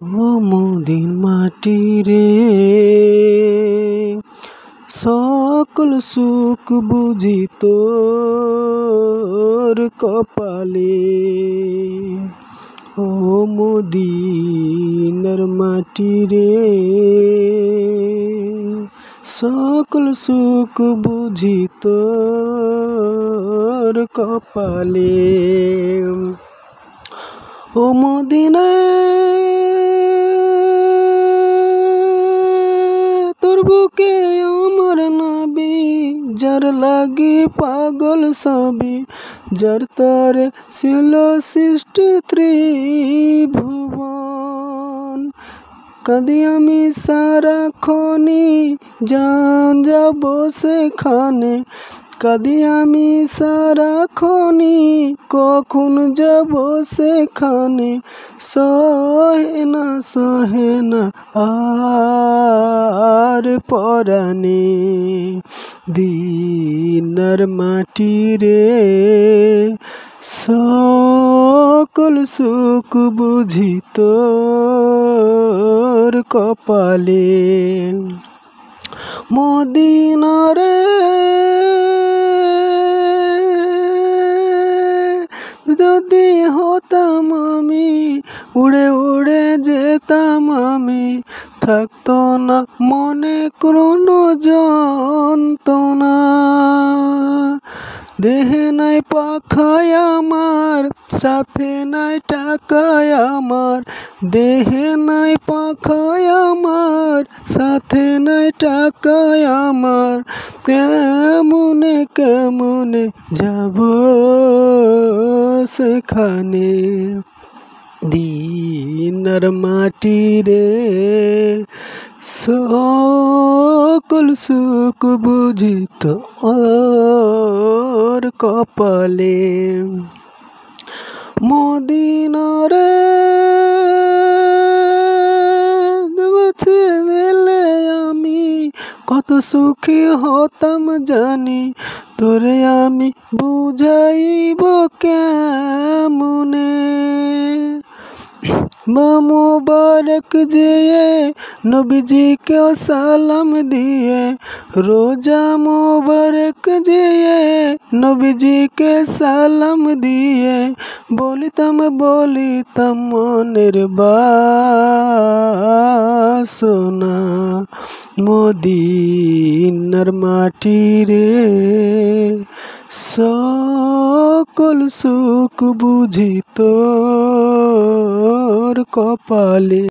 ও মদিন মাটি রে, সকল সুখ বুঝি তোর কপালে। ও মদিনার মাটি রে, সকল সুখ বুঝি তোর কপালে। ও মদিনা তোর বুকে আমার নবী, যার লাগি পাগল সবই, যার তরে ছিল সৃষ্টি ত্রিভুবন। কাঁদি আমি সারাক্ষণই, জান যাব সেখানে। কাঁদি আমি সারাক্ষণই, কখন যাব সেখানে। সহে না আর পরাণে। দিনার মাটি রে, সকল সুখ বুঝি তোর কপালে। মদিনা রে, যদি হতাম আমি, উড়ে উড়ে যেতাম আমি। থাকতো না মনে কোনো যন্ত্রণা। দেহে নাই পাখায় আমার, সাথে নাই টাকায় আমার। দেহে নাই পাখায় আমার, সাথে নাই টাকায় আমার। কেমনে কেমনে যাব সেখানে। দিনার মাটি রে, সকল সুখ বুঝি তোর কপালে। মদিনা রে, দিলে আমি কত সুখী হতাম জানি। তোরে আমি বুঝাইব কেমনে। মোবারক যেয়ে নবীজিকে সালাম দিয়ে, রোজা মোবারক যেয়ে নবীজিকে সালাম দিয়ে। বলিতাম মনের বাসনা। মদিনার মাটি রে, সকল সুখ বুঝি তোর কপালে।